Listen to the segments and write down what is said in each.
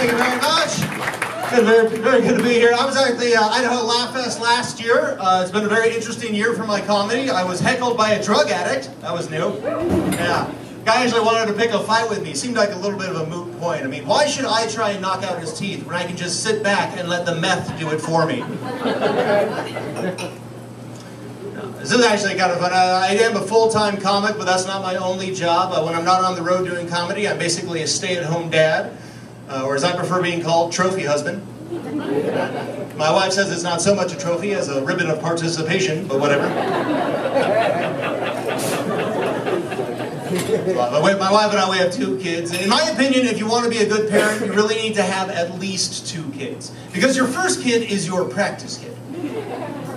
Thank you very much. Very good to be here. I was at the Idaho Laugh Fest last year. It's been a very interesting year for my comedy. I was heckled by a drug addict. That was new. Yeah. Guy actually wanted to pick a fight with me. Seemed like a little bit of a moot point. I mean, why should I try and knock out his teeth when I can just sit back and let the meth do it for me? This is actually kind of fun. I am a full-time comic, but that's not my only job. When I'm not on the road doing comedy, I'm basically a stay-at-home dad, or as I prefer being called, trophy husband. My wife says it's not so much a trophy as a ribbon of participation, but whatever. My wife and I, we have 2 kids. In my opinion, if you want to be a good parent, you really need to have at least 2 kids. Because your first kid is your practice kid.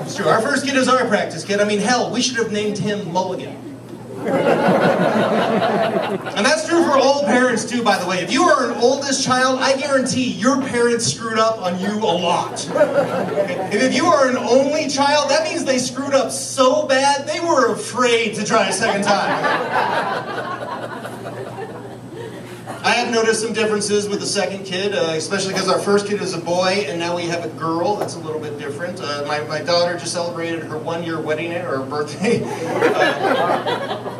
It's true. Our first kid is our practice kid. I mean, hell, we should have named him Mulligan. And that's true for all parents too, by the way. If you are an oldest child, I guarantee your parents screwed up on you a lot. And if you are an only child, that means they screwed up so bad they were afraid to try a second time. I have noticed some differences with the second kid, especially because our first kid is a boy and now we have a girl. That's a little bit different. My daughter just celebrated her 1-year wedding or birthday.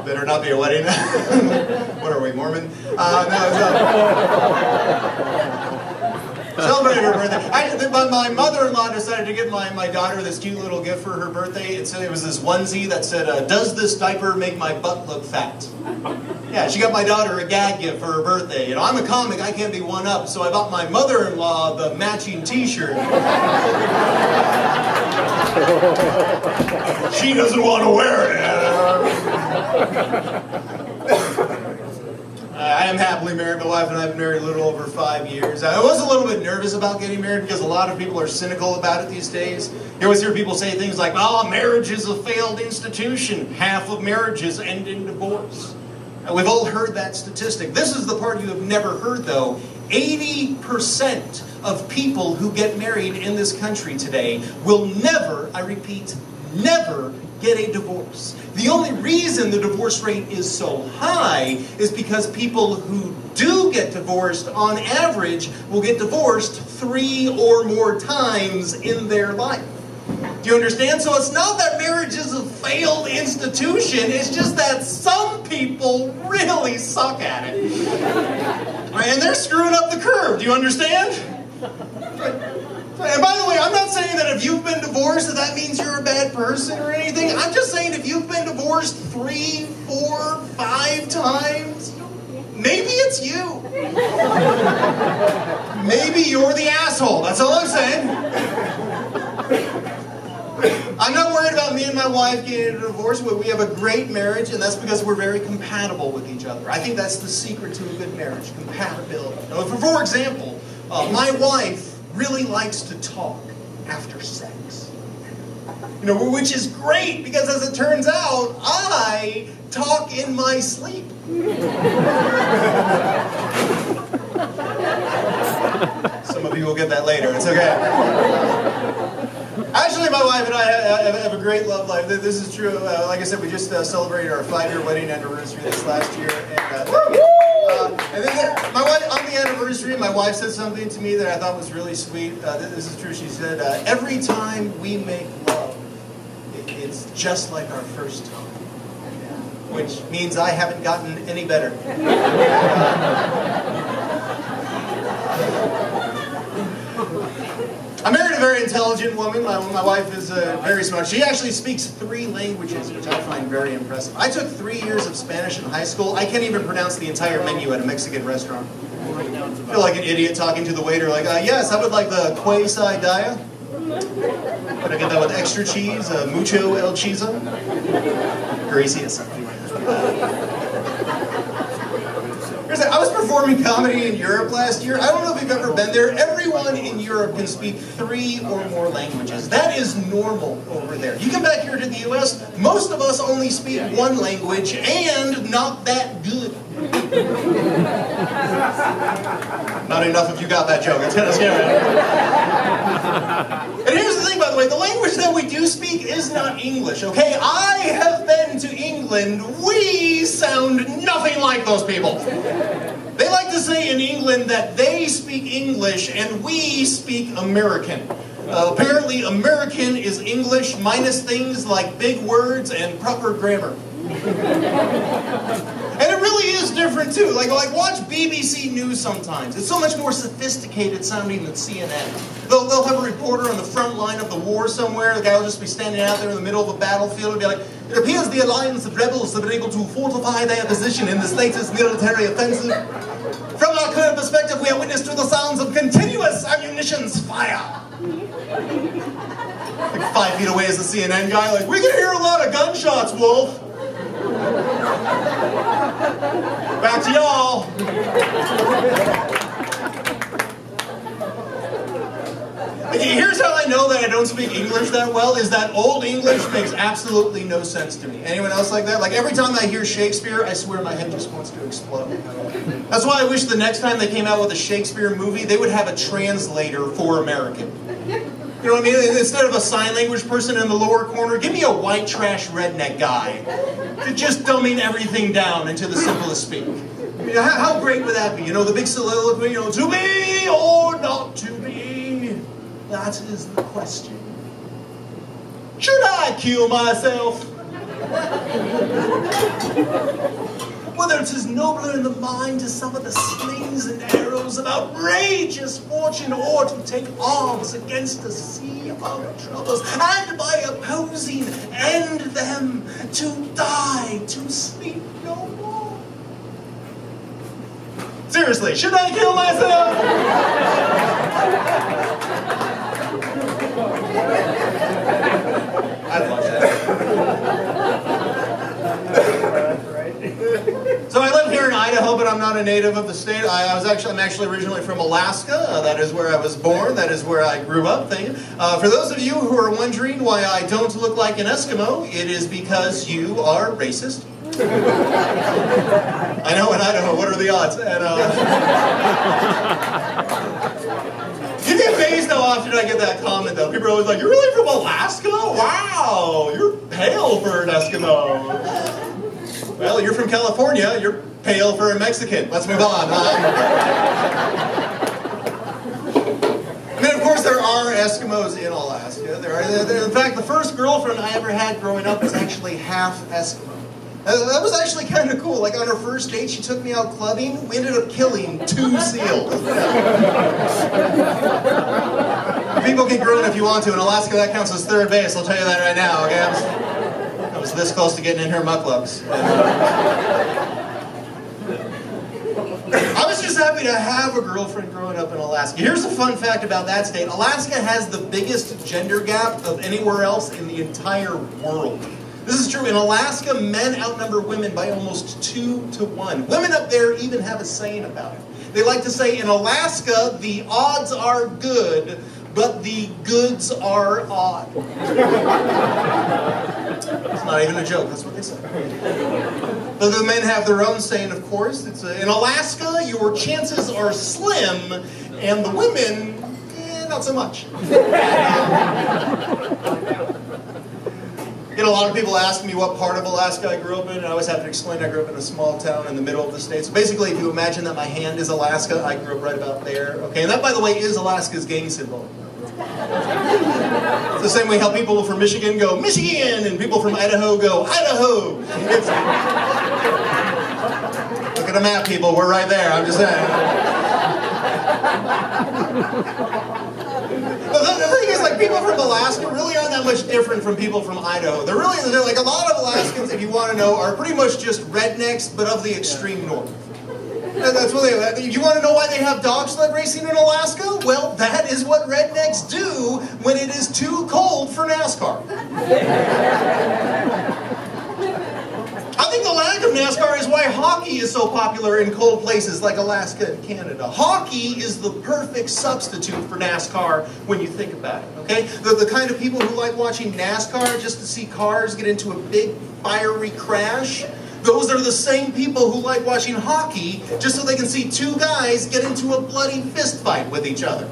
Better not be a wedding. What are we, Mormon? Celebrated her birthday. My mother-in-law decided to give my daughter this cute little gift for her birthday. It was this onesie that said, "Does this diaper make my butt look fat?" Yeah, she got my daughter a gag gift for her birthday. You know, I'm a comic, I can't be one up, so I bought my mother-in-law the matching t-shirt. She doesn't want to wear it. I am happily married. My wife and I have been married a little over 5 years. I was a little bit nervous about getting married because a lot of people are cynical about it these days. You always hear people say things like, "Oh, marriage is a failed institution. Half of marriages end in divorce." And we've all heard that statistic. This is the part you have never heard, though. 80% of people who get married in this country today will never, I repeat, never get a divorce. The only reason the divorce rate is so high is because people who do get divorced, on average, will get divorced 3 or more times in their life. Do you understand? So it's not that marriage is a failed institution, it's just that some people really suck at it. And they're screwing up the curve, do you understand? And by the way, I'm not saying that if you've been divorced that means you're a bad person or anything. I'm just saying if you've been divorced 3, 4, 5 times, maybe it's you. Maybe you're the asshole. That's all I'm saying. I'm not worried about me and my wife getting a divorce. We have a great marriage, and that's because we're very compatible with each other. I think that's the secret to a good marriage, compatibility. Now, for example, my wife really likes to talk after sex. You know, which is great because, as it turns out, I talk in my sleep. Some of you will get that later. It's okay. Actually, my wife and I have a great love life. This is true. Like I said, we just celebrated our 5-year wedding anniversary this last year. And then my wife, on the anniversary, my wife said something to me that I thought was really sweet. This is true. She said, "Every time we make love, it's just like our first time." Which means I haven't gotten any better. I married a very intelligent woman. My wife is very smart. She actually speaks 3 languages, which I find very impressive. I took 3 years of Spanish in high school. I can't even pronounce the entire menu at a Mexican restaurant. I feel like an idiot talking to the waiter like, "Yes, I would like the quesadilla. Could I get that with extra cheese? Mucho el chizo? Gracias." I was performing comedy in Europe last year. I don't know if you've ever been there. Everyone in Europe can speak 3 or more languages. That is normal over there. You come back here to the US, most of us only speak 1 language, and not that good. Not enough of you got that joke. It's kind of scary. And here's the thing, by the way, the language that we do speak is not English, okay? I have been to England. We sound nothing like those people. They like to to say in England that they speak English and we speak American. Apparently American is English minus things like big words and proper grammar. And it really is different too. Like watch BBC News sometimes. It's so much more sophisticated sounding than CNN. They'll have a reporter on the front line of the war somewhere. The guy will just be standing out there in the middle of a battlefield and be like, "It appears the alliance of rebels have been able to fortify their position in this latest military offensive. From our current perspective, we are witness to the sounds of continuous ammunitions fire." Like 5 feet away is the CNN guy, like, "We can hear a lot of gunshots, Wolf." Back to y'all. Here's how I know that I don't speak English that well, is that Old English makes absolutely no sense to me. Anyone else like that? Like every time I hear Shakespeare, I swear my head just wants to explode. That's why I wish the next time they came out with a Shakespeare movie, they would have a translator for American. You know what I mean? Instead of a sign language person in the lower corner, give me a white trash redneck guy to just dumbing everything down into the simplest speak. I mean, how great would that be? You know, the big soliloquy, you know, to be or not to be? That is the question. Should I kill myself? Whether it is nobler in the mind to suffer the slings and arrows of outrageous fortune, or to take arms against a sea of troubles, and by opposing end them, to die, to sleep no more. Seriously, should I kill myself? I'd watch that. So I live here in Idaho, but I'm not a native of the state. I'm actually originally from Alaska. That is where I was born. That is where I grew up. For those of you who are wondering why I don't look like an Eskimo, it is because you are racist. I know, in Idaho, what are the odds? And, you'd be amazed how often I get that comment, though. People are always like, "You're really from Alaska? Wow, you're pale for an Eskimo." Well, you're from California. You're pale for a Mexican. Let's move on. And then, of course, there are Eskimos in Alaska. In fact, the first girlfriend I ever had growing up was actually half Eskimo. That was actually kind of cool. Like on her first date, she took me out clubbing. We ended up killing 2 seals. People can groan if you want to. In Alaska, that counts as third base. I'll tell you that right now. Okay, I was this close to getting in her mucklucks. I was just happy to have a girlfriend growing up in Alaska. Here's a fun fact about that state. Alaska has the biggest gender gap of anywhere else in the entire world. This is true. In Alaska, men outnumber women by almost 2 to 1. Women up there even have a saying about it. They like to say, in Alaska, the odds are good, but the goods are odd. It's not even a joke, that's what they say. But the men have their own saying, of course. It's in Alaska, your chances are slim, and the women, not so much. You know, a lot of people ask me what part of Alaska I grew up in, and I always have to explain I grew up in a small town in the middle of the state. So basically, if you imagine that my hand is Alaska, I grew up right about there. Okay, and that, by the way, is Alaska's gang symbol. It's the same way how people from Michigan go, Michigan, and people from Idaho go, Idaho. Look at the map, people. We're right there. I'm just saying. But the thing is, like, people from Alaska really aren't that much different from people from Idaho. They're like, a lot of Alaskans, if you want to know, are pretty much just rednecks, but of the extreme north. That's what they. You want to know why they have dog sled racing in Alaska? Well, that is what rednecks do when it is too cold for NASCAR. I think the lack of NASCAR is why hockey is so popular in cold places like Alaska and Canada. Hockey is the perfect substitute for NASCAR when you think about it, okay? The kind of people who like watching NASCAR just to see cars get into a big fiery crash, those are the same people who like watching hockey just so they can see 2 guys get into a bloody fist fight with each other.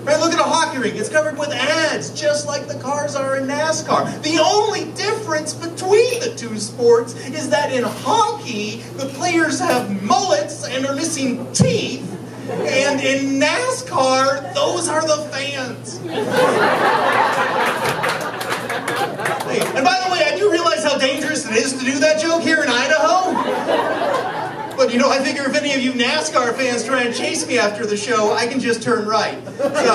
Right, look at a hockey rink. It's covered with ads, just like the cars are in NASCAR. The only difference between the two sports is that in hockey, the players have mullets and are missing teeth, and in NASCAR, those are the fans. Hey, and by the way, I do realize how dangerous it is to do that joke here in Idaho. But you know, I figure if any of you NASCAR fans try and chase me after the show, I can just turn right. So,